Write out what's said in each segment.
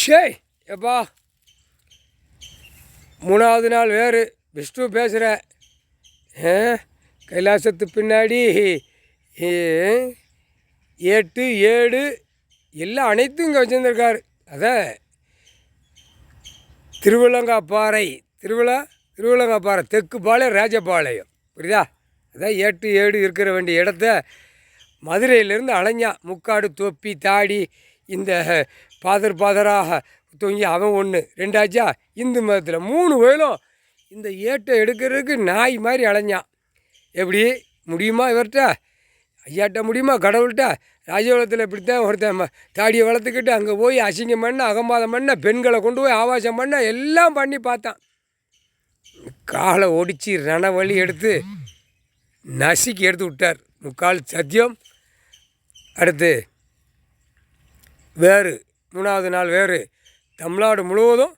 ஷே எப்பா மூணாவது நாள் வேறு விஷ்ணு பேசுகிறேன். கைலாசத்து பின்னாடி 8 7 எல்லாம் அனைத்தும் இங்கே வச்சுருந்துருக்காரு. அதான் திருவிலங்காப்பாறை திருவிலங்காப்பாறை தெற்கு பாளையம் ராஜபாளையம், புரியுதா? அதான் 8 7 இருக்கிற வேண்டிய இடத்த மதுரையிலேருந்து அலைஞ்சான். முக்காடு தொப்பி தாடி இந்த பாதராக தொங்கி அவன் 1 2 ஆச்சா. இந்து மதத்தில் 3 வயலும் இந்த ஏட்டை எடுக்கிறதுக்கு நாய் மாதிரி அலைஞ்சான். எப்படி முடியுமா இவர்கிட்ட? ஐயாட்ட முடியுமா? கடவுள்கிட்ட? ராஜகுலத்தில் இப்படித்தான் ஒருத்தன் தாடியை வளர்த்துக்கிட்டு அங்கே போய் அசிங்கம் பண்ண, அகம்பாதம் பண்ண, பெண்களை கொண்டு போய் ஆபாசம் பண்ண, எல்லாம் பண்ணி பார்த்தான். காலை ஒடிச்சு ரணவழி எடுத்து நசுக்கி எடுத்து விட்டார். முக்கால் சத்தியம். அடுத்து வேறு 3வது நாள் வேறு தமிழ்நாடு முழுவதும்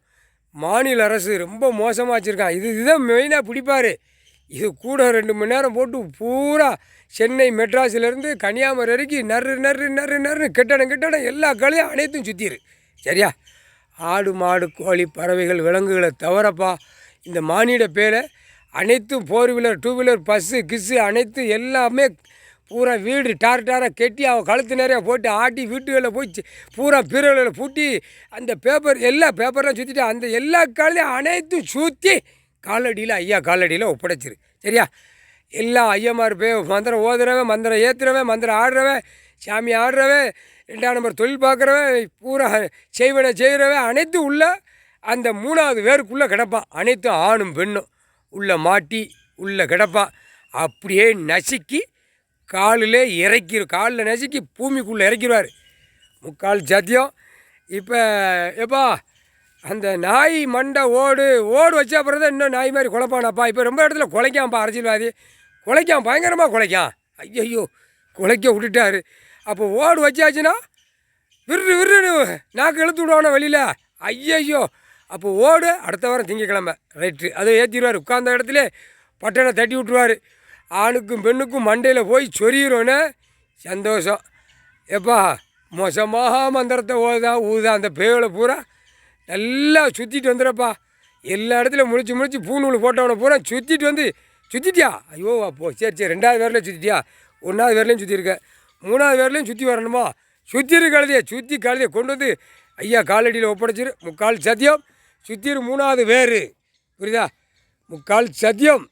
மாநில அரசு ரொம்ப மோசமாக வச்சுருக்கான். இதுதான் மெயினாக பிடிப்பார். இது கூட 2 மணி நேரம் போட்டு பூரா சென்னை மெட்ராஸிலேருந்து கன்னியாகுமரி வரைக்கும் நறு கெட்டடம் எல்லா கலையும் அனைத்தும் சுற்றிடு. சரியா? ஆடு மாடு கோழி பறவைகள் விலங்குகளை தவிரப்பா இந்த மானிட பேரை அனைத்தும் 4 வீலர் 2 வீலர் பஸ்ஸு கிஸ்ஸு அனைத்தும் எல்லாமே பூரா வீடு டாராக கெட்டி அவன் கழுத்து நிறையா போட்டு ஆட்டி வீட்டுகளில் போய் பூரா பீரோவில் பூட்டி அந்த பேப்பர் எல்லா பேப்பர்லாம் சுற்றிட்டு அந்த எல்லா காலையும் அனைத்தும் சுற்றி காலடியில் ஐயா காலடியில் ஒப்படைச்சிரு. சரியா? எல்லா ஐயமார் மந்திரம் ஓதுறவன், மந்திரம் ஏற்றுறவன், மந்திரம் ஆடுறவன், சாமி ஆடுறவன், 2ஆம் நம்பர் தொழில் பார்க்குறவன், பூரா செய்கிறவன் அனைத்தும் உள்ள அந்த 3வது வேருக்குள்ளே கிடப்பான். அனைத்தும் ஆணும் பெண்ணும் உள்ளே மாட்டி உள்ளே கிடப்பான். அப்படியே நசுக்கி காலில் காலில் நசுக்கி பூமிக்குள்ளே இறக்கிடுவார். முக்கால் சத்தியம். இப்போ எப்பா அந்த நாய் மண்டை ஓடு வச்சா அப்புறம் தான் இன்னும் நாய் மாதிரி குலைப்பானப்பா. இப்போ ரொம்ப இடத்துல குலைக்கான்ப்பா அரசியல்வாதி. குலைக்கான், பயங்கரமாக குலைக்கான். ஐயையோ குலைக்க விட்டுட்டாரு. அப்போ ஓடு வச்சாச்சுன்னா விருன்னு நாக்கு இழுத்து விடுவானோ வெளியில். ஐயையோ அப்போ ஓடு அடுத்த வாரம் திங்கக்கிழமை ரைட்டு அதை ஏற்றிடுவார். உட்கார்ந்த இடத்துல பட்டனை தட்டி விட்டுருவார். ஆணுக்கும் பெண்ணுக்கும் மண்டையில் போய் சொரியிறோன்னு சந்தோஷம். எப்பா மோசமாக மந்திரத்தை ஊதா அந்த பேயோட பூரா நல்லா சுற்றிட்டு வந்துடுறப்பா. எல்லா இடத்துலையும் முடிச்சு பூநூல் போட்டவனை பூரா சுற்றிட்டியா? ஐயோ அப்போ சரி 2வது வேரில் சுற்றிட்டியா? 1வது வேர்லையும் சுற்றிருக்க, 3வது வேர்லையும் சுற்றி வரணுமா? சுற்றிரு கழுதையை கொண்டு வந்து ஐயா காலடியில் ஒப்படைச்சிரு. முக்கால் சத்தியம். சுற்றிரு 3வது வேறு, புரியுதா? முக்கால் சத்தியம்.